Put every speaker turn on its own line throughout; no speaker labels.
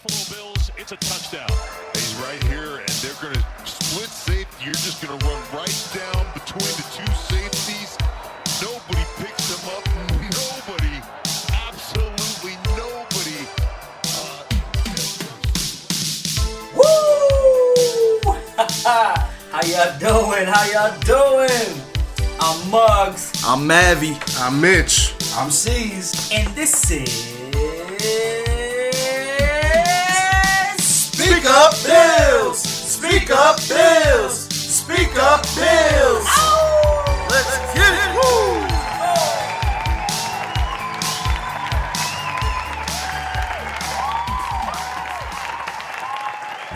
Buffalo Bills, it's a touchdown.
He's right here, and they're going to split safety. You're just going to run right down between the two safeties. Nobody picks him up. Nobody, absolutely nobody.
Woo! How y'all doing? How y'all doing? I'm Muggs.
I'm Mavi.
I'm Mitch.
I'm C's.
And this is
Speak Up Bills! Speak Up Bills! Speak Up Bills!
Ow!
Let's get it! Woo!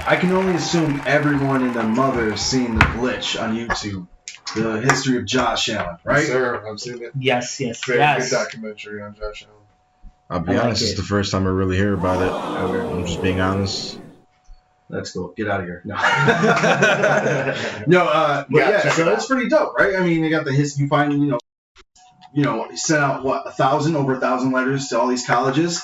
I can only assume everyone and their mother has seen the glitch on YouTube. The history of Josh Allen, right?
Yes, sir, I've seen it.
Yes.
Very good documentary on Josh Allen.
I'll be honest, it's the first time I really hear about it. I'm just being honest.
Let's go. Get out of here. No. But yeah, so it's pretty dope, right? I mean, you got the history. You find, he sent out, over 1,000 letters to all these colleges.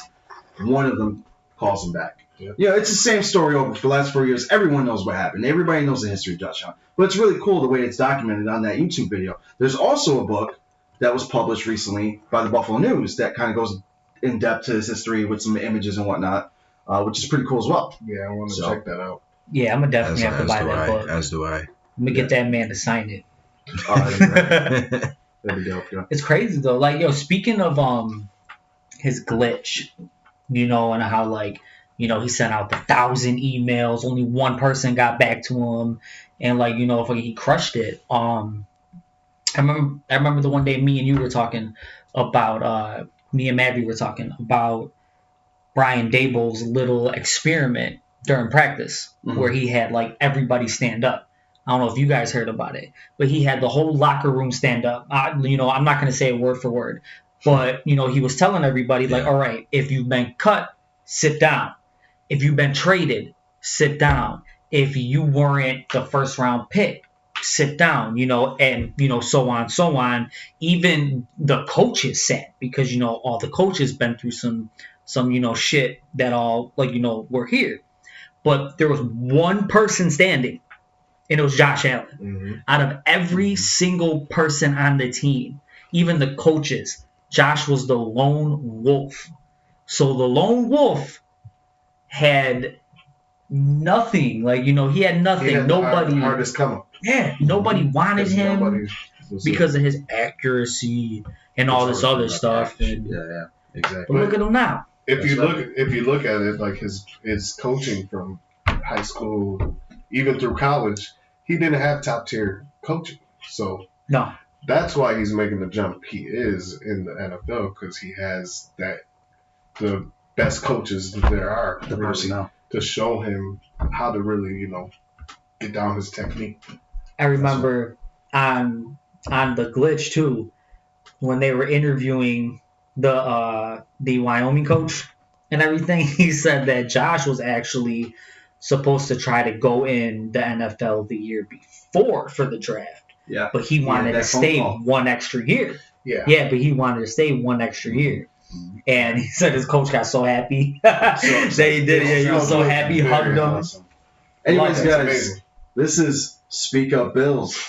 One of them calls him back.
Yeah.
It's the same story over for the last 4 years. Everyone knows what happened. Everybody knows the history of Josh Allen. But it's really cool the way it's documented on that YouTube video. There's also a book that was published recently by the Buffalo News that kind of goes in depth to his history with some images and whatnot, which is pretty cool as well.
Yeah, I want to check that out.
Yeah, I'm gonna definitely have to buy that book.
As do I.
I'm gonna get that man to sign it.
That'd be dope, yeah.
It's crazy though. Like, speaking of his glitch, and how he sent out 1,000 emails, only one person got back to him, and he crushed it. I remember the one day me and you were talking about me and Maddie were talking about Brian Dable's little experiment during practice, where he had everybody stand up. I don't know if you guys heard about it, but he had the whole locker room stand up. I'm not going to say it word for word, but he was telling everybody all right, if you've been cut, sit down. If you've been traded, sit down. If you weren't the first round pick, sit down, and, so on. Even the coaches sat because, all the coaches been through some shit that all, were here. But there was one person standing, and it was Josh Allen. Mm-hmm. Out of every single person on the team, even the coaches, Josh was the lone wolf. So the lone wolf had nothing. He had nothing.
He had
nobody.
The hardest come up.
Yeah, nobody wanted him because of his accuracy and all this other stuff. And,
yeah, exactly.
But look at him now.
If you look at it, his coaching from high school, even through college, he didn't have top tier coaching. So
no,
that's why he's making the jump he is in the NFL, because he has the best coaches that there are to show him how to really, get down his technique.
I remember on the glitch too, when they were interviewing the Wyoming coach and everything, he said that Josh was actually supposed to try to go in the NFL the year before for the draft. Yeah. But he wanted to stay one extra year.
Yeah.
Yeah, but he wanted to stay one extra year. And he said his coach got so happy that he did it. He was so happy, hugged him.
Awesome.
Anyways, guys, this is Speak Up Bills.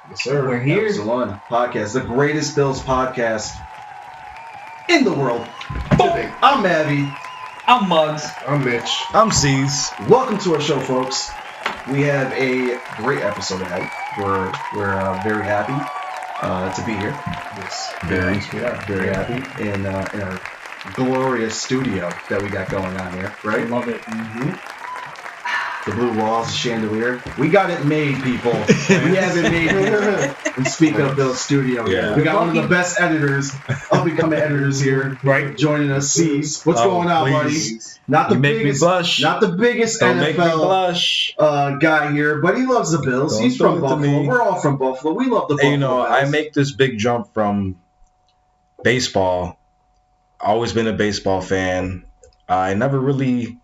Yes, sir.
We're here.
Episode 1 podcast, the greatest Bills podcast in the world. I'm Mavi.
I'm Muggs.
I'm Mitch.
I'm C's.
Welcome to our show, folks. We have a great episode ahead. We're very happy to be here.
Yes.
We are very happy in our glorious studio that we got going on here,
I
right?
love it.
Mm-hmm. The blue walls, the chandelier. We got it made, people. We have it made here in Speak Up Bill's studio.
Yeah.
We got one of the best editors, up-and-coming editors here,
Right.
joining us. C's. What's going on, buddy? Not the
You make me
biggest,
blush.
not the biggest
Don't make me
NFL
blush.
guy here, but he loves the Bills.
Don't
He's
throw
from
it to
Buffalo.
me.
We're all from Buffalo. We love the Buffalo Bills.
I make this big jump from baseball. Always been a baseball fan. I never really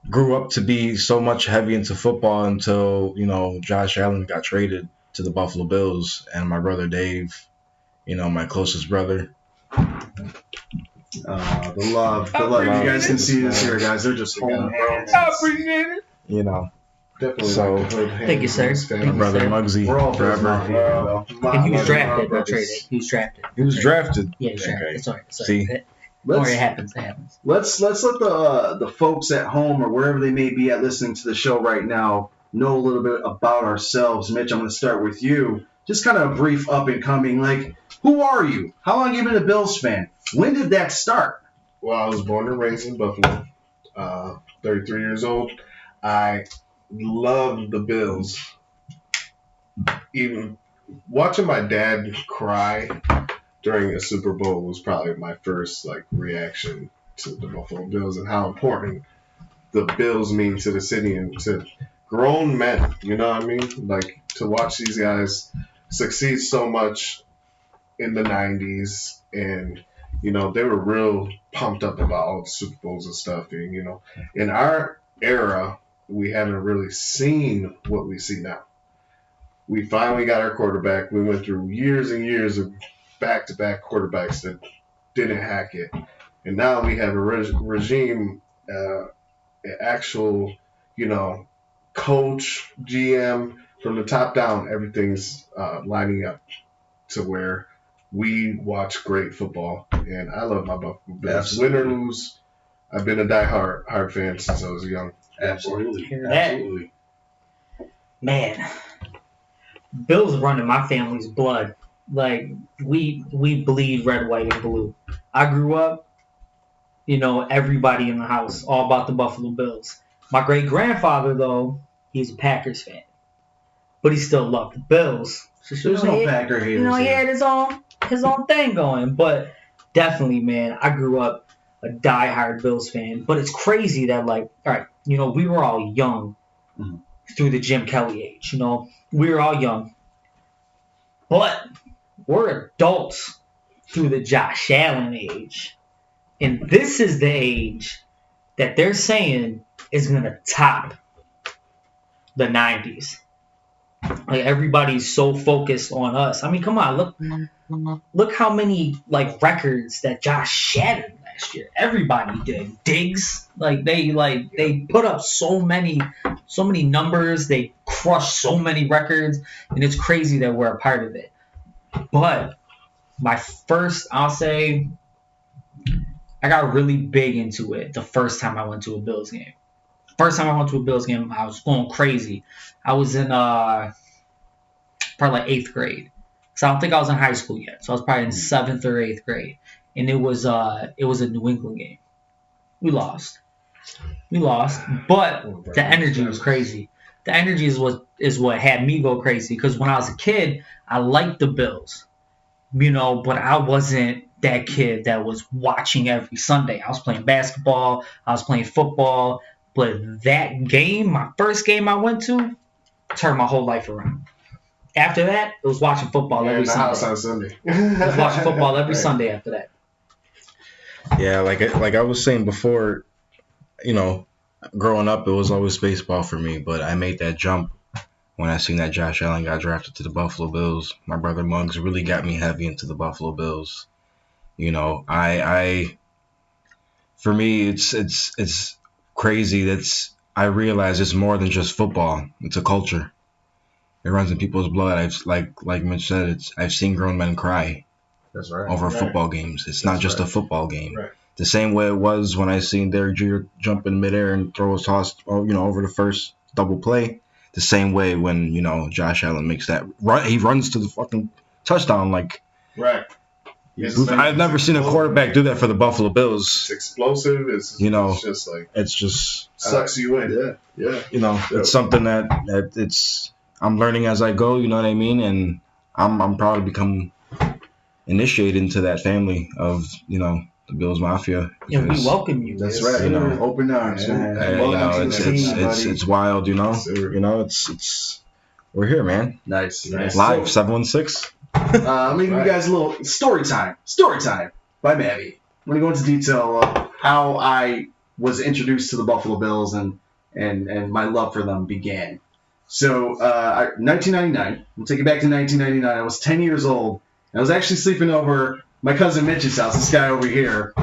grew up to be so much heavy into football until, Josh Allen got traded to the Buffalo Bills, and my brother Dave, my closest brother,
The love. You guys can see this here, guys. They're just holding hands.
You know,
Definitely.
So-
like to hold hands
Thank you, sir.
with his
Thank
my
you,
family.
brother
sir.
Muggsy.
We're all Bills
forever.
Mafia.
And he was
My
drafted, not
brothers.
traded. He was drafted.
He was drafted.
Yeah, he was drafted.
Okay.
Sorry.
See?
Don't worry, it happens. It happens.
Let's let the folks at home or wherever they may be at listening to the show right now know a little bit about ourselves. Mitch, I'm going to start with you. Just kind of a brief up and coming. Like, who are you? How long have you been a Bills fan? When did that start?
Well, I was born and raised in Buffalo. 33 years old. I love the Bills. Even watching my dad cry during a Super Bowl was probably my first reaction to the Buffalo Bills and how important the Bills mean to the city and to grown men. You know what I mean? Like, to watch these guys succeed so much in the 90s, and they were real pumped up about all the Super Bowls and stuff. And in our era, we haven't really seen what we see now. We finally got our quarterback. We went through years and years of back-to-back quarterbacks that didn't hack it. And now we have a regime, an actual, coach, GM, from the top down, everything's lining up to where we watch great football. And I love my Buffalo Bills.
Absolutely.
Win or lose, I've been a die-hard fan since I was young.
Absolutely.
Hear that?
Absolutely.
Man, Bills run in my family's blood. Like, we bleed red, white, and blue. I grew up, everybody in the house, all about the Buffalo Bills. My great-grandfather, though, he's a Packers fan. But he still loved the Bills. So,
There's no Packer haters.
he had his own thing going. But definitely, man, I grew up a diehard Bills fan. But it's crazy that, all right, we were all young through the Jim Kelly age. We were all young. But we're adults through the Josh Allen age. And this is the age that they're saying is going to top the 90s. Like, everybody's so focused on us. I mean, come on, look how many records that Josh shattered last year. Everybody did. Diggs, they put up so many numbers. They crushed so many records, and it's crazy that we're a part of it. But my first, I'll say, I got really big into it the first time I went to a Bills game. First time I went to a Bills game, I was going crazy. I was in probably 8th grade. So I don't think I was in high school yet. So I was probably in 7th or 8th grade. And it was a New England game. We lost, but the energy was crazy. The energy is what had me go crazy, because when I was a kid, I liked the Bills, but I wasn't that kid that was watching every Sunday. I was playing basketball, I was playing football, but that game, my first game I went to, turned my whole life around. After that, it was watching football every Sunday.
House on Sunday.
I was watching football every Sunday after that.
Yeah, like I was saying before, growing up, it was always baseball for me, but I made that jump when I seen that Josh Allen got drafted to the Buffalo Bills. My brother Muggs really got me heavy into the Buffalo Bills. For me, it's crazy. I realize it's more than just football. It's a culture. It runs in people's blood. Like Mitch said, I've seen grown men cry.
That's right.
Over football games. It's not just a football game.
Right.
The same way it was when I seen Derek Jeter jump in midair and throw a toss, over the first double play. The same way when, Josh Allen makes that run, he runs to the fucking touchdown.
Right.
I've never seen a quarterback do that for the Buffalo Bills.
It's explosive. It's just
it's just
sucks you in. Yeah.
It's something that it's I'm learning as I go. You know what I mean? And I'm proud to become initiated into that family of the Bills Mafia.
And we welcome you.
That's right. Open arms, man.
It's wild. It's we're here, man.
Nice.
Live 716.
Let me give you guys a little story time. Story time by Mabby. I'm going to go into detail of how I was introduced to the Buffalo Bills and my love for them began. So, 1999. We'll take it back to 1999. I was 10 years old. I was actually sleeping over my cousin Mitch's house, this guy over here,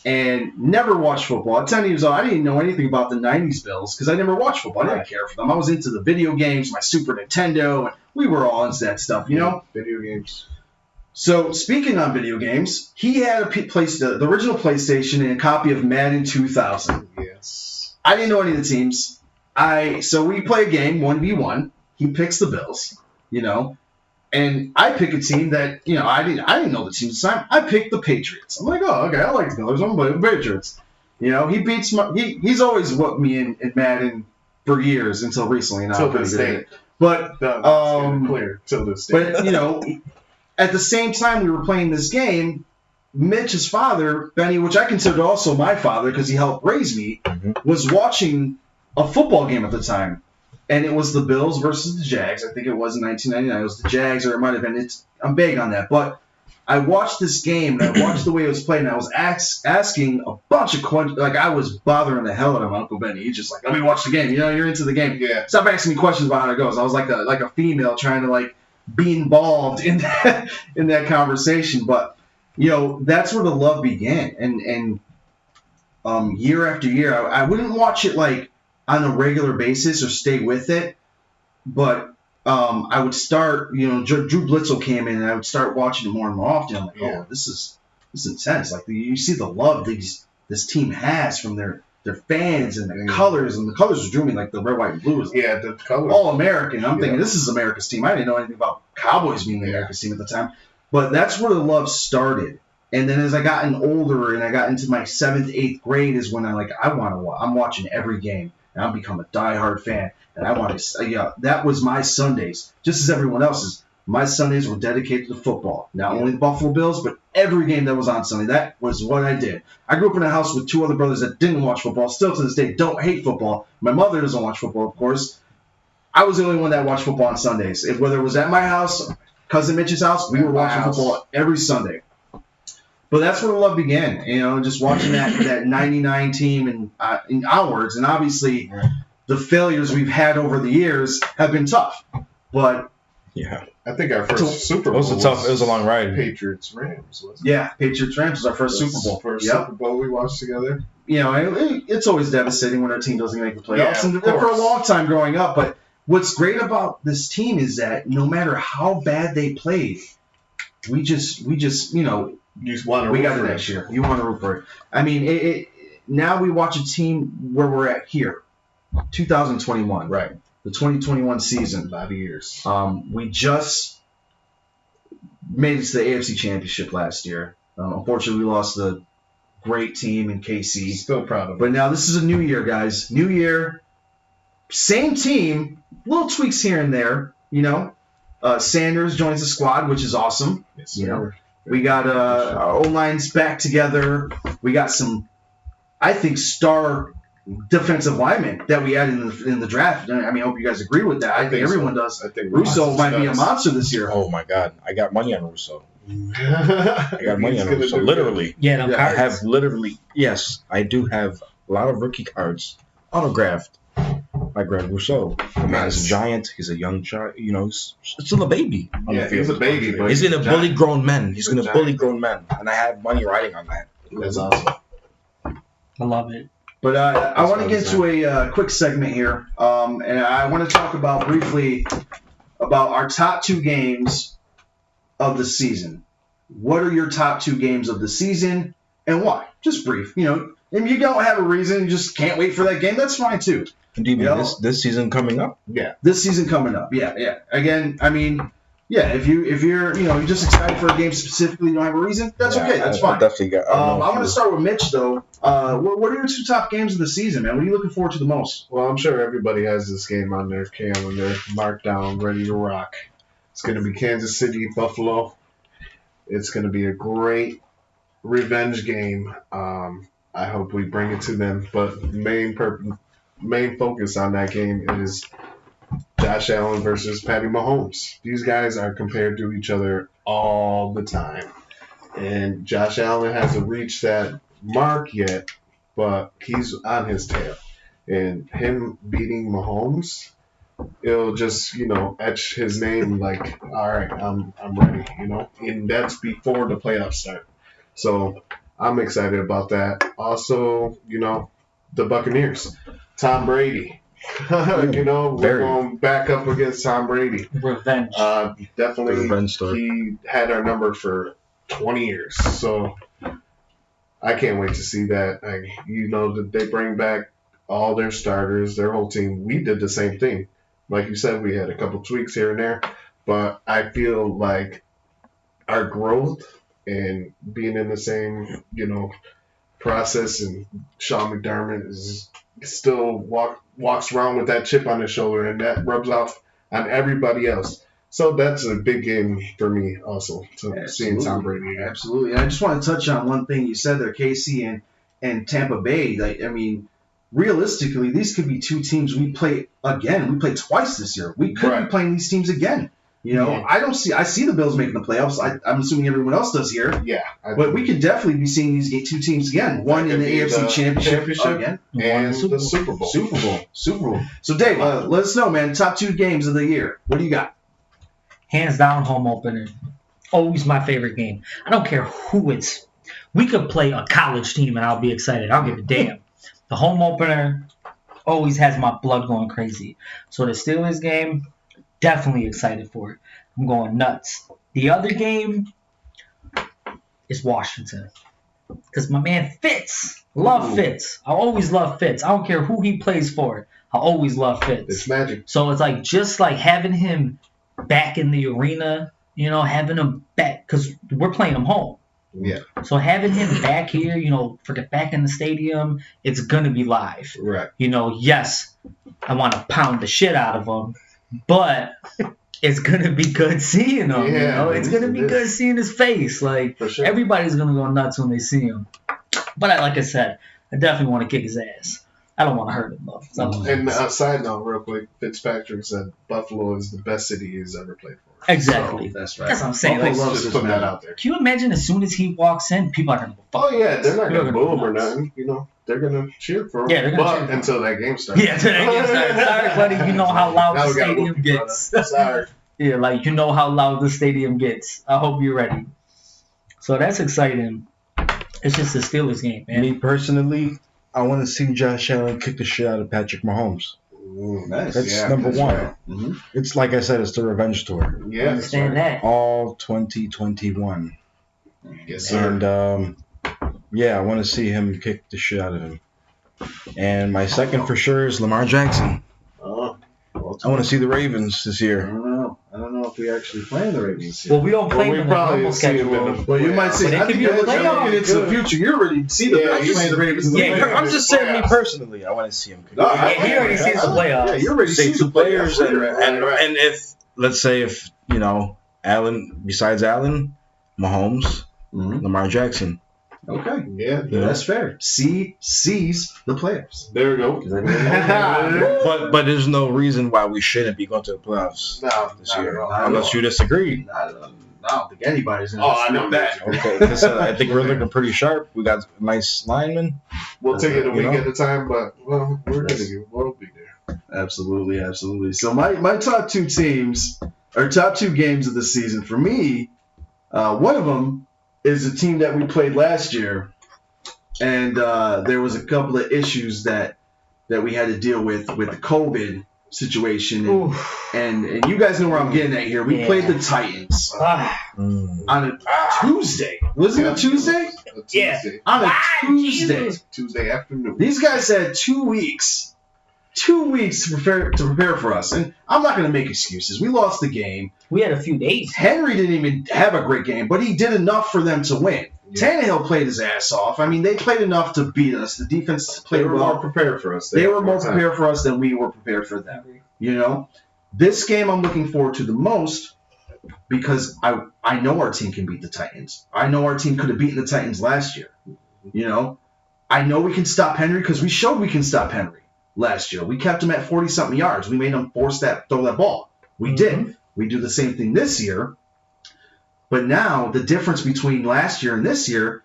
and never watched football. At 10 years old, I didn't know anything about the 90s Bills because I never watched football. I didn't care for them. I was into the video games, my Super Nintendo, and we were all into that stuff, you know?
Video games.
So, speaking on video games, he had the original PlayStation and a copy of Madden 2000.
Yes.
I didn't know any of the teams. So we play a game, 1v1. He picks the Bills, you know? And I pick a team that, you know, I didn't know the team at the time. I picked the Patriots. I'm like, oh, okay, I like the Bills. I'm going to play the Patriots. You know, he beats he's always whooped me in Madden for years until recently. Now,
Till this day.
But,
clear. Till this day.
but, you know, at the same time we were playing this game, Mitch's father, Benny, which I considered also my father because he helped raise me, was watching a football game at the time. And it was the Bills versus the Jags. I think it was in 1999. It was the Jags, or it might have been. I'm vague on that. But I watched this game, and I watched the way it was played, and I was asking a bunch of questions. Like, I was bothering the hell out of Uncle Benny. He's just like, let me watch the game. You know, you're into the game.
Yeah.
Stop asking me questions about how it goes. I was like a female trying to, like, be involved in that conversation. But, you know, that's where the love began. And year after year, I wouldn't watch it, like, on a regular basis or stay with it, but I would start, you know, Drew Bledsoe came in and I would start watching it more and more often. I'm like, oh, this is intense. Like, you see the love this team has from their fans and the colors, and the colors drew me, like the red, white, and blue.
Yeah, the colors.
All American. I'm thinking, this is America's team. I didn't know anything about Cowboys being the America's team at the time, but that's where the love started. And then as I gotten older and I got into my 7th, 8th grade is when I'm watching every game. And I've become a diehard fan, and I want to. That was my Sundays, just as everyone else's. My Sundays were dedicated to football. Not only the Buffalo Bills, but every game that was on Sunday. That was what I did. I grew up in a house with 2 other brothers that didn't watch football. Still to this day, don't hate football. My mother doesn't watch football, of course. I was the only one that watched football on Sundays. Whether it was at my house, cousin Mitch's house, we were watching football every Sunday. But that's where the love began, you know, just watching that 99 team and onwards. And obviously, the failures we've had over the years have been tough. But
yeah,
I think our first Super Bowl
it was a long ride.
Patriots Rams.
Patriots Rams was our first Super Bowl.
Super Bowl we watched together.
You know, it's always devastating when our team doesn't make the playoffs,
Yeah,
and for a long time growing up. But what's great about this team is that no matter how bad they played, we just you know.
You just want to
we got it next year. You want to root for it. I mean, now we watch a team where we're at here, 2021.
Right.
The 2021 season.
A lot of years.
We just made it to the AFC Championship last year. Unfortunately, we lost the great team in KC.
Still proud of it.
But now this is a new year, guys. New year. Same team. Little tweaks here and there, you know. Sanders joins the squad, which is awesome.
Yes,
you know. We got our O-lines back together. We got some, I think, star defensive linemen that we had in the draft. I mean, I hope you guys agree with that. I think everyone does.
I think
Russo might be a monster this year.
Oh my God, I got money on Russo. I got money on Russo. Literally.
Yeah,
I have literally. Yes, I do have a lot of rookie cards autographed by Greg Rousseau. The man is a giant. He's a young child. You know, he's still a baby.
He's a baby. But
he's gonna bully grown men. He's gonna
giant.
bully grown men, and I have money riding on that.
That's awesome.
I love it.
But I want to get to a quick segment here, and I want to talk about briefly about our top 2 games of the season. What are your top 2 games of the season, and why? Just brief. You know, if you don't have a reason, you just can't wait for that game, that's fine too.
Do you mean this season coming up?
Yeah.
This season coming up, yeah. Again, I mean, yeah. If you're you're just excited for a game specifically, you don't have a reason. That's okay. That's fine.
I definitely got.
I'm going to start with Mitch though. What are your 2 top games of the season, man? What are you looking forward to the most?
Well, I'm sure everybody has this game on their calendar, marked down, ready to rock. It's going to be Kansas City, Buffalo. It's going to be a great revenge game. I hope we bring it to them, but main focus on that game is Josh Allen versus Patty Mahomes. These guys are compared to each other all the time. And Josh Allen hasn't reached that mark yet, but he's on his tail. And him beating Mahomes, it'll just, etch his name like, all right, I'm ready, And that's before the playoffs start. So I'm excited about that. Also, the Buccaneers, Tom Brady. We're going back up against Tom Brady.
Revenge.
Definitely,
Revenge story.
he had our number for 20 years. So I can't wait to see that. That they bring back all their starters, their whole team. We did the same thing. Like you said, we had a couple tweaks here and there, but I feel like our growth and being in the same, process, and Sean McDermott is still walks around with that chip on his shoulder, and that rubs off on everybody else. So that's a big game for me also, seeing Tom Brady again.
Absolutely. And I just want to touch on one thing you said there, KC and Tampa Bay. Realistically, these could be two teams we play again. We played twice this year. We could be playing these teams again. I see the Bills making the playoffs. I'm assuming everyone else does here.
Yeah.
But we could definitely be seeing these two teams again. One in the AFC Championship again.
And the Super Bowl.
Super Bowl. So, Dave, let us know, man. Top 2 games of the year. What do you got?
Hands down, home opener. Always my favorite game. I don't care who it's. We could play a college team and I'll be excited. I don't give a damn. The home opener always has my blood going crazy. So the Steelers game, definitely excited for it. I'm going nuts. The other game is Washington. Because my man Fitz. Love Fitz. I always love Fitz. I don't care who he plays for. I always love Fitz.
It's magic.
So it's just having him back in the arena, having him back. Because we're playing him home.
Yeah.
So having him back here, back in the stadium, it's going to be live.
Right.
Yes, I want to pound the shit out of him, but it's going to be good seeing him.
Yeah,
It's going to be good seeing his face.
For sure.
Everybody's going to go nuts when they see him. But like I said, I definitely want to kick his ass. I don't want to hurt him, though.
And a side note, real quick, Fitzpatrick said Buffalo is the best city he's ever played for.
Exactly.
So, that's right.
That's what I'm saying.
Buffalo
Like,
loves
Just
his
putting
man.
that out there.
can you imagine as soon as he walks in, people are going to go, fuck
Oh, yeah, they're not going to
They're
boo
gonna
him or
go nuts.
nothing. They're going to cheer for him.
Yeah, they're gonna cheer
But
for him.
until that game starts.
Yeah, today gets started. Sorry, buddy. You know how loud
Now
the
we gotta
stadium
move,
gets.
brother. Sorry.
Yeah, you know how loud the stadium gets. I hope you're ready. So that's exciting. It's just the Steelers game, man.
Me personally, I want to see Josh Allen kick the shit out of Patrick Mahomes.
Ooh,
Nice.
That's
yeah,
number
that's
one.
right.
Mm-hmm.
It's like I said, it's the revenge tour.
Yeah,
Understand
that's right.
that.
All 2021.
Yes, sir.
And, I want to see him kick the shit out of him. And my second for sure is Lamar Jackson.
Oh, well,
I want to see the Ravens this
I
year.
don't know if we actually play the Ravens here.
Well, we don't play
we
them in the
probably
normal
see him in
schedule.
the
Well, you might say,
But it
I
could
think
be a
you're
playoff.
looking into the future. You already see the
Yeah,
Ravens playing the Ravens in the
Yeah,
playoffs.
I'm just saying, me personally, I want to see him kick.
No,
Yeah, he already sees the playoffs.
Yeah, you already
Say
see
two
the
players, and
Right.
if let's say if Allen, besides Allen, Mahomes,
Mhm.
Lamar Jackson.
Okay,
yeah,
that's fair. Sees the playoffs.
there we go.
But there's no reason why we shouldn't be going to the playoffs
No,
this
not
year,
at all.
unless you disagree.
I don't think anybody's going
Oh, I know
that.
Okay, 'cause, I think we're looking pretty sharp. We got nice linemen.
We'll take it a week
know?
at a time, but we'll be there.
Absolutely, absolutely. So my top 2 teams, or top 2 games of the season for me, one of them is a team that we played last year, and there was a couple of issues that we had to deal with the COVID situation, and you guys know where I'm getting at here. We
Yeah.
played the Titans on a Tuesday. Wasn't it Tuesday?
Yeah.
Tuesday.
On a Tuesday.
Tuesday afternoon.
These guys had 2 weeks. 2 weeks to prepare for us, and I'm not going to make excuses. We lost the game.
We had a few days.
Henry didn't even have a great game, but he did enough for them to win.
Yeah.
Tannehill played his ass off. I mean, they played enough to beat us. The defense
They
played
were more
well.
prepared for us.
They were more prepared for us than we were prepared for them. This game I'm looking forward to the most because I know our team can beat the Titans. I know our team could have beaten the Titans last year. I know we can stop Henry because we showed we can stop Henry last year. We kept him at 40-something yards. We made him throw that ball. We did. We do the same thing this year. But now the difference between last year and this year,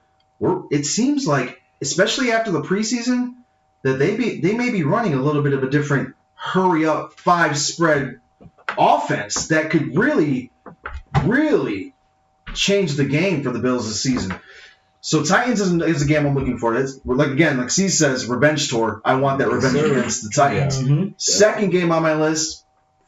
it seems like, especially after the preseason, that they may be running a little bit of a different hurry-up 5-spread offense that could really, really change the game for the Bills this season. So Titans is a game I'm looking for. It's like C says, revenge tour. I want that revenge against the Titans.
Mm-hmm.
Second game on my list,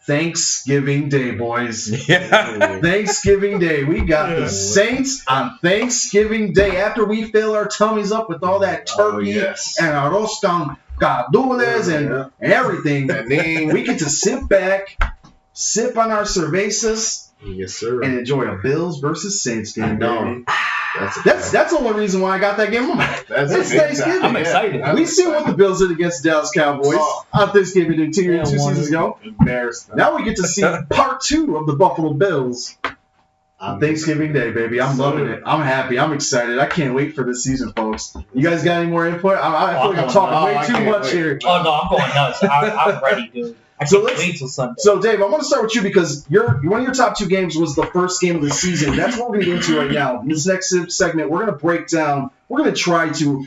Thanksgiving Day, boys.
Yeah.
Thanksgiving Day. We got the Saints on Thanksgiving Day after we fill our tummies up with all that turkey and arroz con gandules and everything. We get to sit back, sip on our cervezas,
Yes, sir.
and enjoy a Bills versus Saints game.
No.
That's the only reason why I got that game on. It's Thanksgiving.
I'm excited.
We see what the Bills did against the Dallas Cowboys on Thanksgiving Day 2 seasons ago.
Embarrassed.
Now we get to see part 2 of the Buffalo Bills on Thanksgiving Day, baby. I'm loving it. I'm happy. I'm excited. I can't wait for this season, folks. You guys got any more input? I feel like I'm talking way too much here.
Oh, no, I'm going nuts. I'm ready, dude. I can't wait till Sunday.
So, Dave, I want to start with you because one of your top 2 games was the first game of the season. That's what we're going to get into right now. In this next segment, we're going to try to,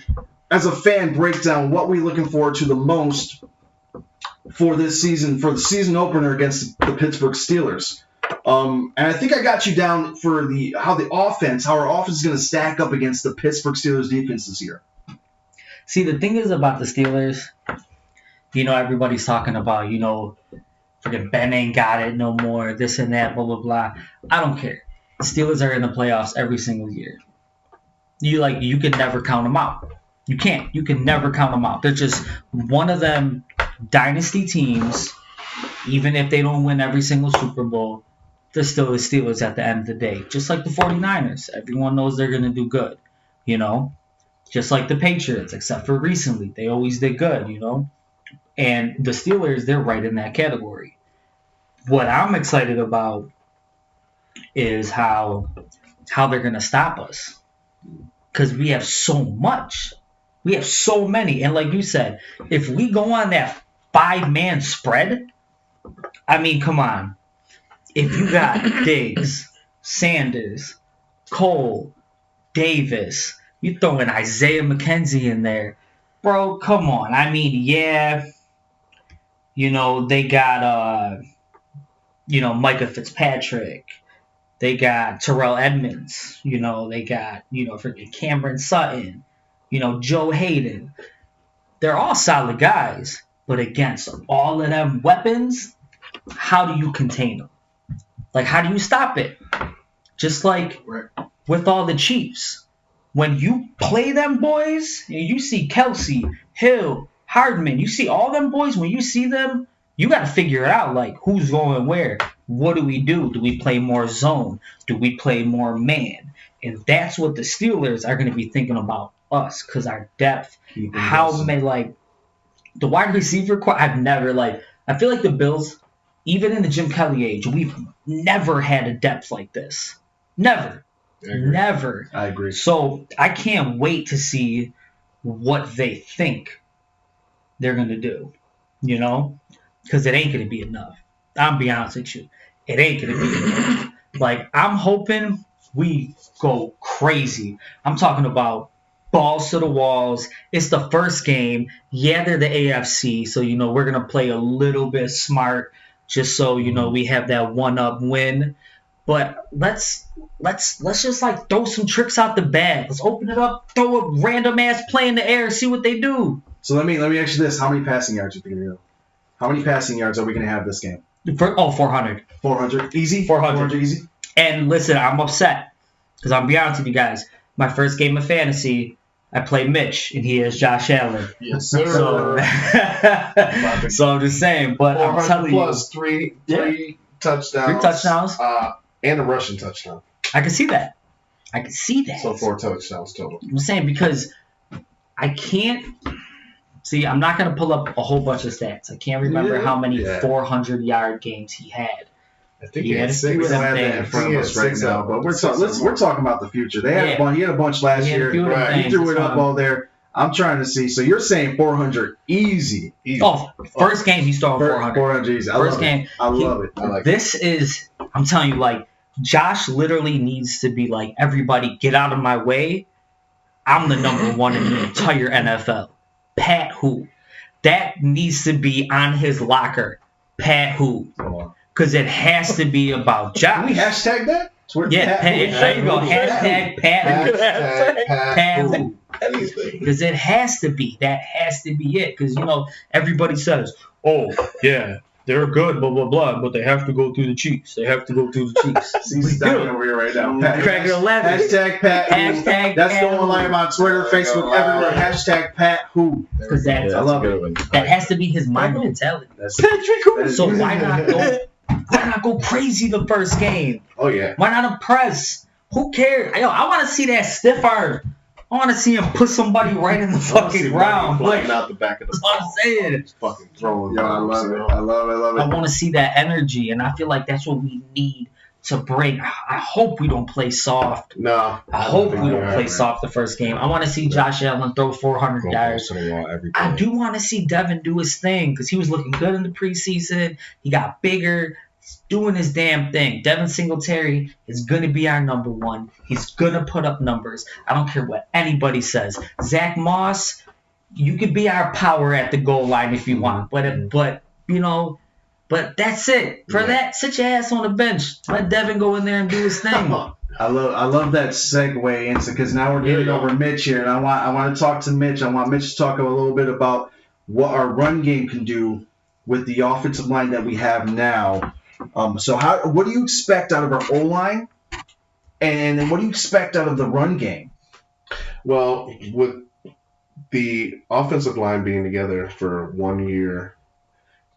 as a fan, break down what we're looking forward to the most for this season, for the season opener against the Pittsburgh Steelers. And I think I got you down for how our offense is going to stack up against the Pittsburgh Steelers defense this year.
See, the thing is about the Steelers, everybody's talking about, freaking Ben ain't got it no more, this and that, blah, blah, blah. I don't care. The Steelers are in the playoffs every single year. You can never count them out. You can't. You can never count them out. They're just one of them dynasty teams. Even if they don't win every single Super Bowl, they're still the Steelers at the end of the day. Just like the 49ers. Everyone knows they're going to do good, Just like the Patriots, except for recently. They always did good, And the Steelers, they're right in that category. What I'm excited about is how they're going to stop us. Because we have so much. We have so many. And like you said, if we go on that 5-man spread, I mean, come on. If you got Diggs, Sanders, Cole, Davis, you throw in Isaiah McKenzie in there, bro, come on. I mean, yeah, they got, Micah Fitzpatrick. They got Terrell Edmonds. They got, freaking Cameron Sutton. Joe Hayden. They're all solid guys. But against all of them weapons, how do you contain them? Like, how do you stop it? Just like with all the Chiefs. When you play them boys, and you see Kelsey, Hill, Hardman, you see all them boys, when you see them, you got to figure it out, like, who's going where? What do we do? Do we play more zone? Do we play more man? And that's what the Steelers are going to be thinking about us, because our depth, how many, like, the wide receiver, I've never, I feel like the Bills, even in the Jim Kelly age, we've never had a depth like this. Never. Never.
I agree.
So I can't wait to see what they think they're going to do, because it ain't going to be enough. I'll be honest with you. It ain't going to be enough. Like, I'm hoping we go crazy. I'm talking about balls to the walls. It's the first game. Yeah, they're the AFC, so, we're going to play a little bit smart just so, we have that one-up win. But let's just throw some tricks out the bag. Let's open it up, throw a random ass play in the air, see what they do.
So let me ask you this: how many passing yards are you going to do? How many passing yards are we going to have this game?
400.
400 easy.
400
easy.
And listen, I'm upset because I'll be honest with you guys. My first game of fantasy, I played Mitch, and he is Josh Allen.
Yes, sir.
So I'm just saying, but I'm telling you,
plus three touchdowns.
3 touchdowns.
And a rushing touchdown.
I can see that.
So 4 touchdowns total.
I'm saying because I can't see. I'm not going to pull up a whole bunch of stats. I can't remember how many 400-yard games he had.
I think
he had 6.
We don't have that in front of us right now, but we're talking about the future. They had a bunch. He had a bunch last year. He threw it up all there. I'm trying to see. So you're saying 400 easy.
Oh, first game he's throwing 400.
400 easy. I love it. I like
this is. I'm telling you, Josh literally needs to be like, everybody get out of my way. I'm the number 1 in the entire NFL. Pat who? That needs to be on his locker. Pat who? Because it has to be about Josh.
Can we hashtag that? Twitter.
Yeah, there you go. Hashtag Pat.
Hashtag Pat.
Pat.
Anything.
Because it has to be. That has to be it. Because, everybody says, oh, yeah, they're good, blah, blah, blah, but they have to go through the Chiefs. They have to go through the Chiefs.
He's dying over here right now.
Crack it 11.
Hashtag Pat.
Hashtag
That's
Pat
the online on Twitter, Facebook, everywhere. Hashtag Pat Who.
Because
Yeah,
that's
I love
a
it.
good one.
that has to be his mind mentality. So why not go crazy the first game?
Oh yeah.
Why not impress? Who cares? I want to see that stiff arm. I want to see him put somebody right in the fucking ground.
Flying
Like,
out the back of the
that's what I'm saying.
Just fucking throwing.
Yo, I love it. I love
I
it.
want to see that energy, and I feel like that's what we need to bring. I hope we don't play soft.
No.
I hope we
think
don't
you're
play
right,
soft the first game. I want to see Josh Allen throw 400
Go
yards.
to the wall every
I
play.
do want to see Devin do his thing because he was looking good in the preseason. He got bigger. He's doing his damn thing. Devin Singletary is going to be our number one. He's going to put up numbers. I don't care what anybody says. Zach Moss, you could be our power at the goal line if you want. But that's it. For that, sit your ass on the bench. Let Devin go in there and do his thing.
I love that segue into because now we're getting over Mitch here, and I want to talk to Mitch. I want Mitch to talk a little bit about what our run game can do with the offensive line that we have now. So what do you expect out of our O line, and then what do you expect out of the run game?
Well, with the offensive line being together for 1 year,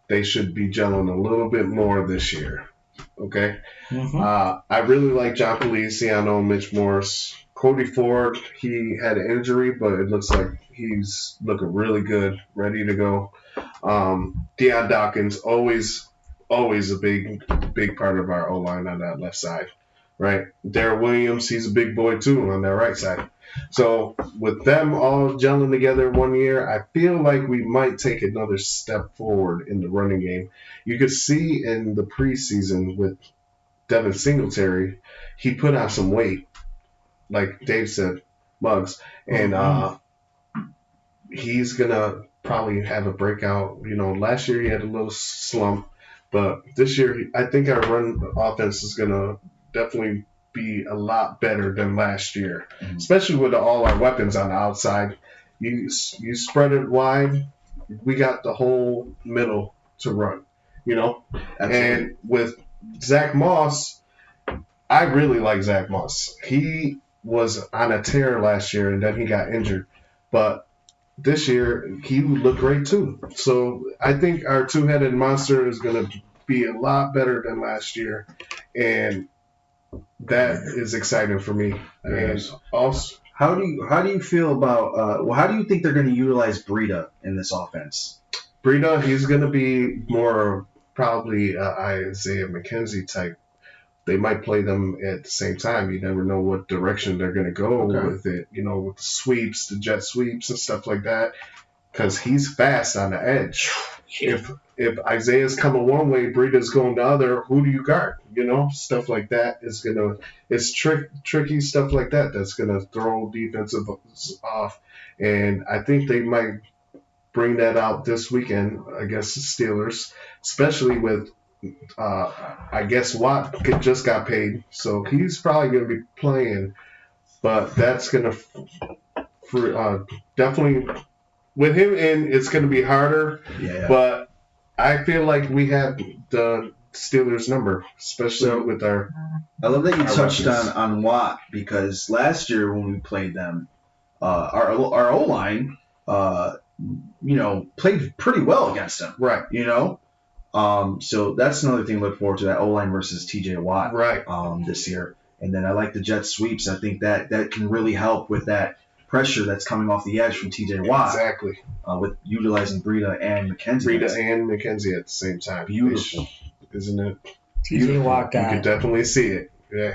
they should be gelling a little bit more this year. Okay? I really like John Feliciano, Mitch Morse. Cody Ford, he had an injury, but it looks like he's looking really good, ready to go. Deion Dawkins, always a big part of our O-line on that left side, right? Darrell Williams, he's a big boy too on that right side. So with them all gelling together 1 year, I feel like we might take another step forward in the running game. You could see in the preseason with Devin Singletary, he put on some weight, like Dave said, Muggs, and he's gonna probably have a breakout. Last year he had a little slump, but this year I think our run offense is gonna definitely be a lot better than last year, especially with all our weapons on the outside. You spread it wide, we got the whole middle to run, And with Zach Moss, I really like Zach Moss. He was on a tear last year and then he got injured, but this year he looked great too. So I think our two-headed monster is going to be a lot better than last year, and that is exciting for me. And also,
How do you feel about how do you think they're going to utilize Breida in this offense?
Breida, he's going to be more probably Isaiah McKenzie type. They might play them at the same time. You never know what direction they're going to go with it, with the sweeps, the jet sweeps and stuff like that, because he's fast on the edge. If Isaiah's coming one way, Breida's going the other, who do you guard? Stuff like that is it's tricky stuff like that that's gonna throw defensive off, and I think they might bring that out this weekend against the Steelers, especially with I guess Watt just got paid, so he's probably gonna be playing, but that's gonna definitely with him in, it's gonna be harder.
Yeah.
But I feel like we have the Steelers number, especially with our.
I love that you touched
weapons.
on Watt, because last year when we played them, our O-line, played pretty well against them.
Right.
So that's another thing to look forward to, that O-line versus TJ Watt
Right.
This year. And then I like the jet sweeps. I think that can really help with that pressure that's coming off the edge from TJ Watt.
Exactly.
With utilizing Breida and McKenzie.
Breida and McKenzie at the same time.
Beautiful.
Isn't it?
TJ Watt
You can
got
definitely see it. Yeah.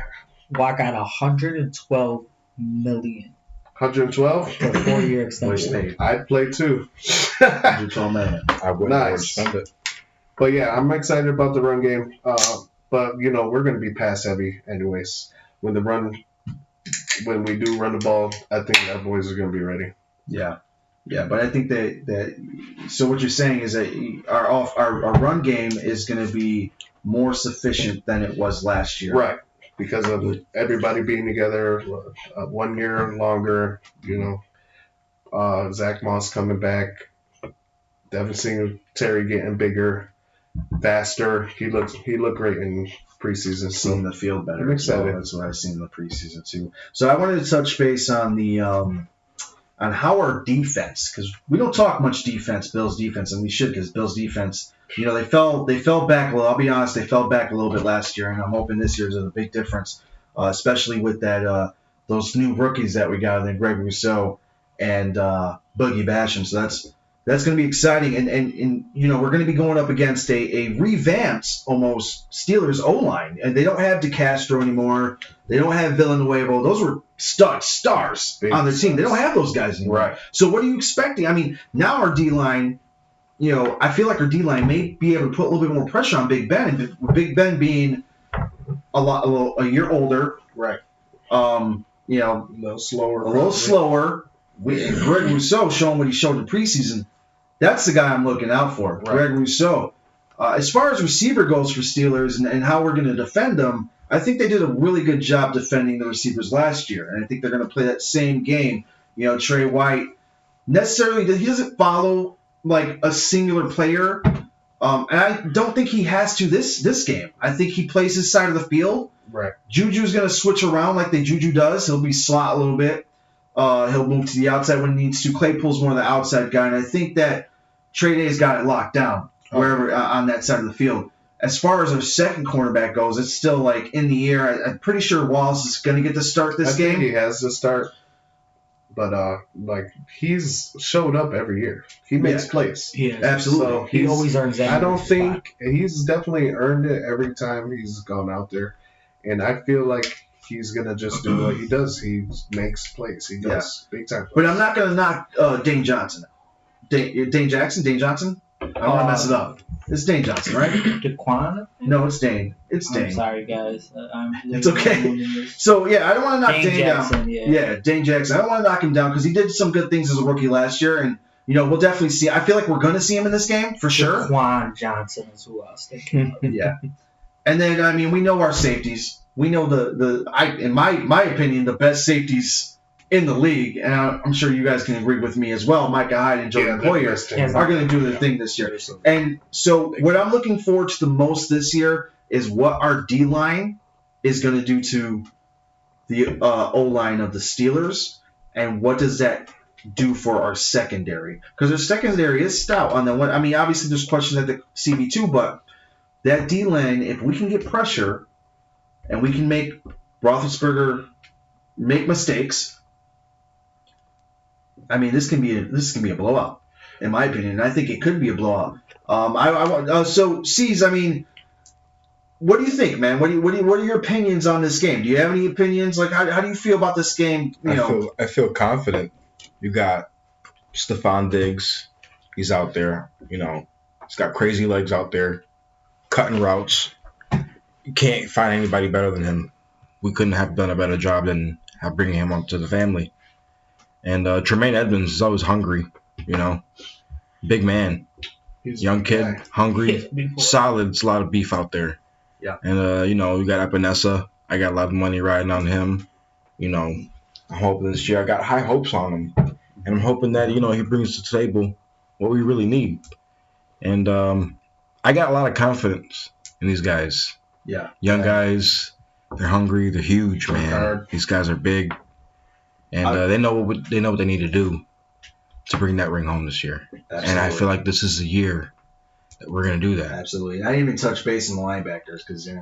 $112 million
112?
for a 4-year extension.
I'd play too.
$112 million.
I wouldn't
Nice.
spend it.
But yeah, I'm excited about the run game. But we're going to be pass heavy anyways. When we do run the ball, I think our boys are going to be ready.
Yeah, but I think that so what you're saying is that our run game is going to be more sufficient than it was last year.
Right. because of everybody being together 1 year longer. Zach Moss coming back, Devin Singletary getting bigger, faster. He looked great in preseason. So
Seeing the field better.
I'm excited.
That's what I've seen in the preseason too. So I wanted to touch base on the on how our defense, because we don't talk much defense, Bills defense, and we should, because Bills defense, they fell back a little. I'll be honest, they fell back a little bit last year, and I'm hoping this year is a big difference, especially with that those new rookies that we got, then Greg Rousseau and Boogie Basham. So that's going to be exciting, and we're going to be going up against a revamped almost Steelers O-line, and they don't have DeCastro anymore. They don't have Villanueva. Those were stars on the team. They don't have those guys anymore.
Right.
So what are you expecting? I mean, now our D-line, I feel like our D-line may be able to put a little bit more pressure on Big Ben, and with Big Ben being a year older,
Right.
a
little slower.
little slower. Greg Rousseau showing what he showed in preseason. That's the guy I'm looking out for,
Right.
Greg Rousseau. As far as receiver goes for Steelers and how we're going to defend them, I think they did a really good job defending the receivers last year, and I think they're going to play that same game. Trey White necessarily he doesn't follow like a singular player, and I don't think he has to this game. I think he plays his side of the field.
Right.
Juju's going to switch around like Juju does. He'll be slot a little bit. He'll move to the outside when he needs to. Claypool's more the outside guy, and I think that Trey Day's got it locked down wherever on that side of the field. As far as our second cornerback goes, it's still like in the air. I'm pretty sure Wallace is going to get to start this game.
I think he has to start, but he's showed up every year. He makes plays.
He is.
Absolutely.
So
He always earns that.
I don't think he's definitely earned it every time he's gone out there, and I feel like he's gonna just do what he does. He makes plays. He does big time plays.
But I'm not going to knock Dane Johnson. Dane Johnson? I don't want to mess it up. It's Dane Johnson, right?
Daquan?
No, it's Dane. It's Dane.
I'm sorry, guys.
It's okay. So, I don't want to knock Dane
Jackson,
down.
yeah.
Dane Jackson. I don't want to knock him down because he did some good things as a rookie last year, and we'll definitely see. I feel like we're going to see him in this game for sure.
Daquan Johnson is who I was thinking of.
Yeah. And then, we know our safeties. We know in my opinion, the best safeties in the league, and I'm sure you guys can agree with me as well. Micah Hyde and Jordan Poyer are going to do their thing this year. And so what I'm looking forward to the most this year is what our D-line is going to do to the O-line of the Steelers, and what does that do for our secondary? Because our secondary is stout on the one. I mean, obviously there's questions at the CB2, but that D-line, if we can get pressure and we can make Roethlisberger make mistakes, I mean, this can be a blowout, in my opinion. And I think it could be a blowout. So, C's, I mean, what do you think, man? What are your opinions on this game? Do you have any opinions? Like, how do you feel about this game?
I feel confident. You got Stephon Diggs. He's out there. He's got crazy legs out there, cutting routes. You can't find anybody better than him. We couldn't have done a better job than bringing him up to the family. And Tremaine Edmonds is always hungry, big man, young kid, hungry, solid. It's a lot of beef out there.
Yeah.
And we got Epinesa. I got a lot of money riding on him. I'm hoping this year I got high hopes on him, and I'm hoping that he brings to the table what we really need. And I got a lot of confidence in these guys.
Yeah.
Young guys, they're hungry, they're huge, man. These guys are big. And they know what they need to do to bring that ring home this year.
Absolutely.
And I feel like this is the year that we're going to do that.
Absolutely. I didn't even touch base on the linebackers because the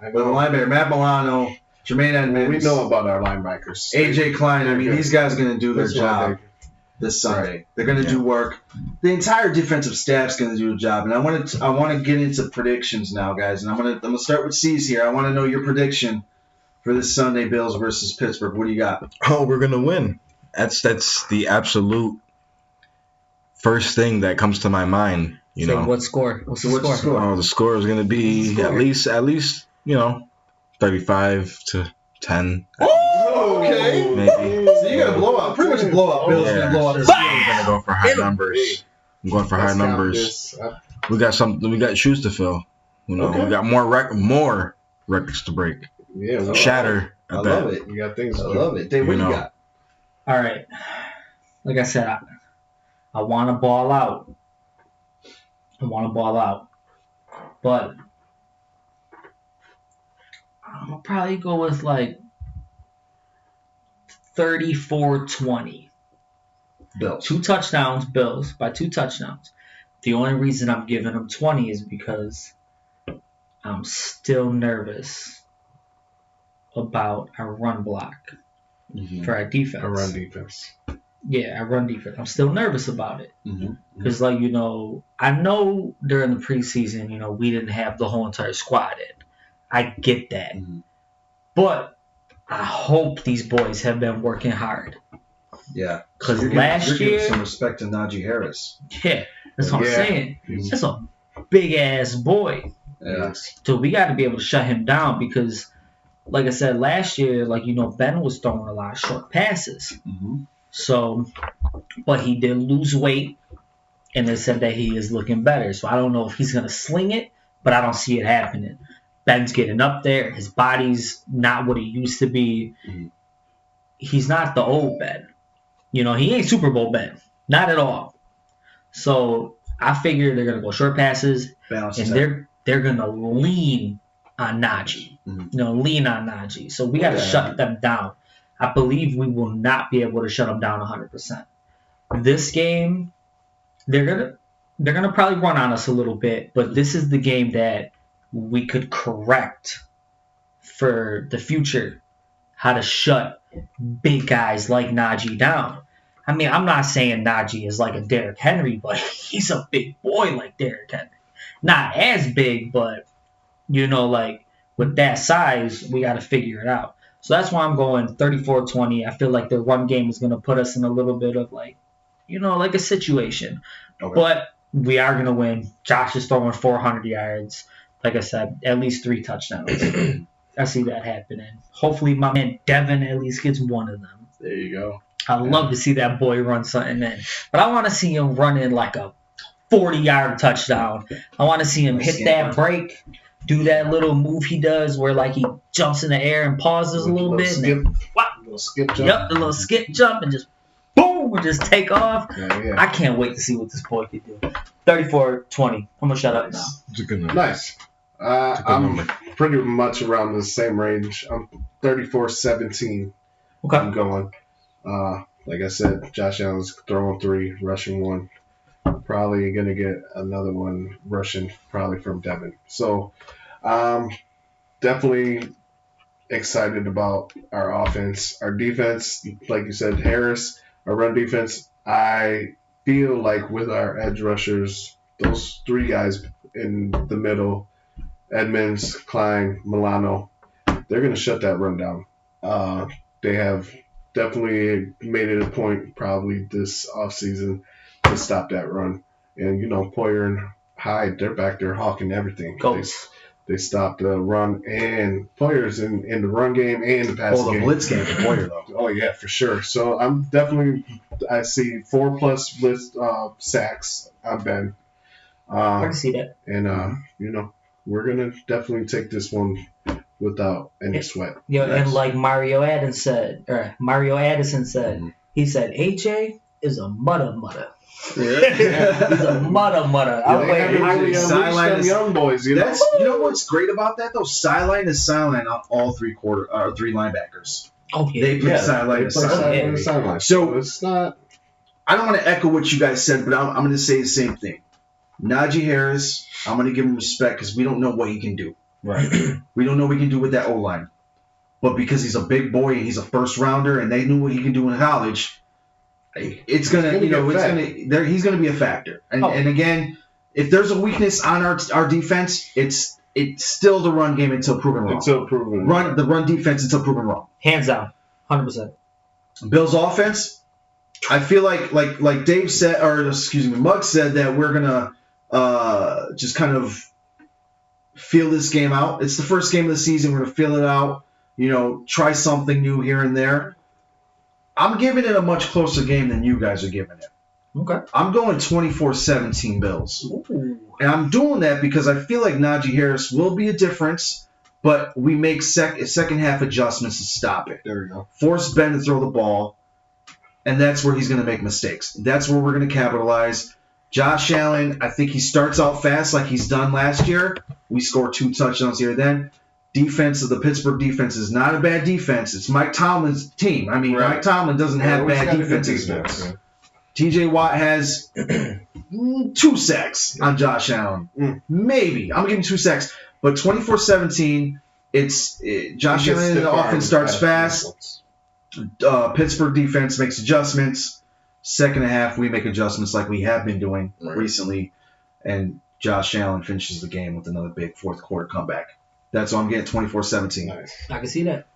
linebacker, Matt Milano, Jermaine Edmonds.
We know about our linebackers.
AJ Klein. I mean, these guys are going to do their job this Sunday. Right. They're going to do work. The entire defensive staff's going to do a job. And I want to get into predictions now, guys. And I'm going to start with C's here. I want to know your prediction for this Sunday, Bills versus Pittsburgh. What do you got?
Oh, we're going to win. That's the absolute first thing that comes to my mind.
What score? What's the score?
Oh, the score is going to be at least 35-10.
Oh, okay.
Maybe.
So you got a blowout. Pretty much a blowout. Bills going to blow out this
I'm going to go for high numbers. I'm going for high numbers. We got shoes to fill. We got more records to break.
Yeah, well,
shatter.
I
at
love
that.
it.
We got things.
I love it. Dave, what
You
you
know.
got?
All right. Like I said, I want to ball out. But I'm going to probably go with like 34-20.
Bills.
2 touchdowns, Bills, by 2 touchdowns. The only reason I'm giving them 20 is because I'm still nervous about our run block
Mhm.
for our defense.
A run defense.
Yeah, our run defense. I'm still nervous about it.
Mhm.
Because, like, you know, I know during the preseason, you know, we didn't have the whole entire squad in. I get that.
Mhm.
But I hope these boys have been working hard.
Yeah.
'Cause
You're
last
giving, you're
year-
giving some respect to Najee Harris.
Yeah, that's what
Yeah.
I'm saying. That's a big-ass boy.
Yeah.
So we got to be able to shut him down because, like I said, last year, like, you know, Ben was throwing a lot of short passes.
Mm-hmm.
So, but he did lose weight, and they said that he is looking better. So I don't know if he's going to sling it, but I don't see it happening. Ben's getting up there. His body's not what it used to be.
Mhm.
He's not the old Ben. You know, he ain't Super Bowl Ben. Not at all. So I figure they're going to go short passes,
Balance
and
attack.
they're going to lean on Najee.
Mhm.
You know, lean on Najee. So we got to
Yeah.
shut them down. I believe we will not be able to shut them down 100%. This game, they're gonna probably run on us a little bit, but this is the game that we could correct for the future, how to shut big guys like Najee down. I mean, I'm not saying Najee is like a Derrick Henry, but he's a big boy like Derrick Henry. Not as big, but, you know, like, with that size, we got to figure it out. So that's why I'm going 34-20. I feel like the run game is going to put us in a little bit of, like, you know, like a situation.
Okay.
But we are going to win. Josh is throwing 400 yards. Like I said, at least 3 touchdowns. I see that happening. Hopefully my man Devin at least gets one of them.
There you go.
I'd love to see that boy run something in. But I want to see him running like a 40-yard touchdown. I want to see him hit that break, do that little move he does where, like, he jumps in the air and pauses a little bit. And
skip,
then, wow,
little skip jump.
yep, the little skip jump and just boom, and just take off.
Yeah.
I can't wait to see what this boy can do. 34-20. I'm going to shut up now.
It's a good number.
Nice.
It's a good
I'm
number.
pretty much around the same range. I'm 34-17.
Okay.
I'm going. Like I said, Josh Allen's throwing 3, rushing 1. Probably going to get another one rushing, probably from Devin. So, definitely excited about our offense. Our defense, like you said, Harris, our run defense, I feel like with our edge rushers, those 3 guys in the middle, Edmonds, Klein, Milano, they're going to shut that run down. They have definitely made it a point probably this offseason to stop that run. And, you know, Poyer and Hyde, they're back there hawking everything.
Goats.
They stopped the run, and Poyer's in the run game and the pass
Oh, the
game.
blitz game for Boyer, though.
Oh, yeah, for sure. So I'm definitely – I see 4+ blitz sacks on Ben.
I can see that.
And, you know, we're going to definitely take this one without any sweat.
Yeah,
Nice.
and like Mario Addison said, he said, AJ is a mudda. He's a mudda.
Yeah,
I'll
they
wait.
haven't really
Sideline
unleashed them
is-
young boys, you know?
That's you know what's great about that though. Sideline is sideline on all 3 linebackers.
Oh, yeah.
They play sideline
they
to
play
sideline.
to sideline.
So-
it's not.
I don't want to echo what you guys said, but I'm going to say the same thing. Najee Harris, I'm going to give him respect because we don't know what he can do.
Right.
We don't know what he can do with that O line. But because he's a big boy and he's a first rounder, and they knew what he can do in college, it's gonna,
He's gonna
he's gonna be a factor. And
Oh.
and again, if there's a weakness on our defense, it's still the run game until proven wrong.
Until proven.
The run defense until proven wrong.
Hands down. 100%.
Bills offense, I feel like Dave said, or excuse me, Mugg said that we're gonna just kind of feel this game out. It's the first game of the season. We're gonna feel it out. You know, try something new here and there. I'm giving it a much closer game than you guys are giving it.
Okay.
I'm going 24-17 Bills.
Ooh.
And I'm doing that because I feel like Najee Harris will be a difference. but we make second half adjustments to stop it.
There we go.
Force Ben to throw the ball, and that's where he's going to make mistakes. That's where we're going to capitalize. Josh Allen, I think he starts out fast like he's done last year. We score 2 touchdowns here then. Defense of the Pittsburgh defense is not a bad defense. It's Mike Tomlin's team. I mean, Mike Tomlin doesn't have bad defenses. TJ Watt has 2 sacks on Josh Allen. Maybe. I'm giving 2 sacks. But 24-17, it's Josh Allen in the offense starts fast. Pittsburgh defense makes adjustments. Second half, we make adjustments like we have been doing recently. And Josh Allen finishes the game with another big fourth quarter comeback. That's why I'm getting 24-17.
Nice.
I can see that.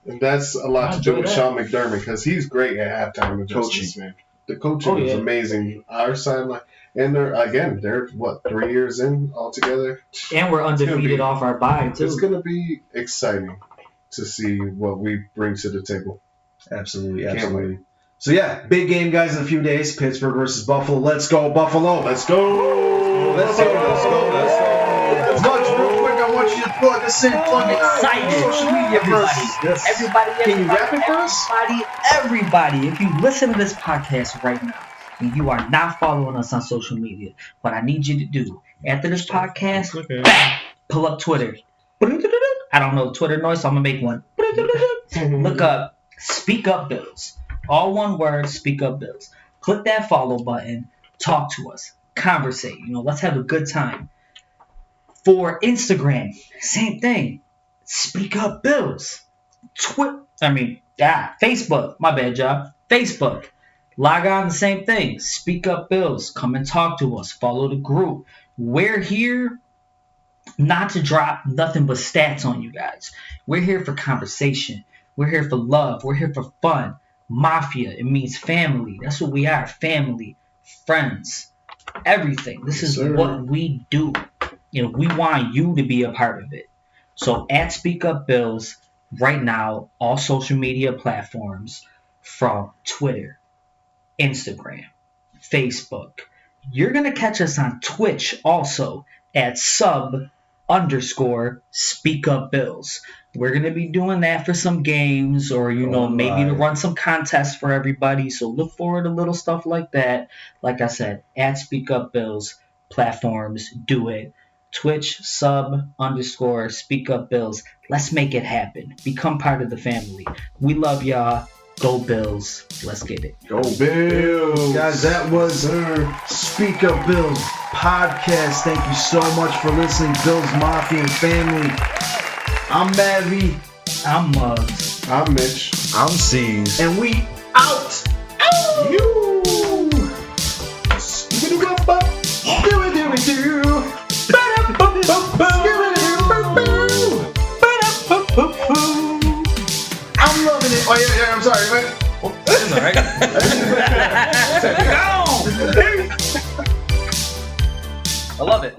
And that's a lot to do with Sean McDermott because he's great at halftime adjustments, man. The coaching is amazing. Our sideline, and they're what 3 years in altogether,
and we're undefeated off our bye too.
It's gonna be exciting to see what we bring to the table.
Absolutely. So yeah, big game, guys, in a few days. Pittsburgh versus Buffalo. Let's go, Buffalo.
Let's go.
Much real quick, I want you to plug us in. Plug it
Excited.
Social media
Everybody.
first.
Everybody.
Can you rap it for us?
Everybody. If you listen to this podcast right now and you are not following us on social media, what I need you to do after this podcast, pull up Twitter. I don't know Twitter noise, so I'm gonna make one. Look up Speak Up Bills. All one word, Speak Up Bills. Click that follow button. Talk to us. Conversate. Let's have a good time. For Instagram, same thing. Speak Up Bills. Facebook. My bad, job. Facebook. Log on, the same thing. Speak Up Bills. Come and talk to us. Follow the group. We're here not to drop nothing but stats on you guys. We're here for conversation. We're here for love. We're here for fun. Mafia, it means family. That's what we are. Family, friends, everything. This is what we do. We want you to be a part of it. So at Speak Up Bills, right now, all social media platforms from Twitter, Instagram, Facebook. You're going to catch us on Twitch also at _Speak Up Bills. We're going to be doing that for some games or, maybe to run some contests for everybody. So look forward to little stuff like that. Like I said, at Speak Up Bills platforms, do it. Twitch, _Speak Up Bills. Let's make it happen. Become part of the family. We love y'all. Go Bills. Let's get it.
Go Bills. Guys, that was Speak Up Bills podcast. Thank you so much for listening. Bills Mafia and family. I'm Mavi.
I'm Muggs.
I'm Mitch.
I'm C's.
And we out. You. I'm loving it. Oh, yeah, I'm sorry, man.
That's all right.
I love it.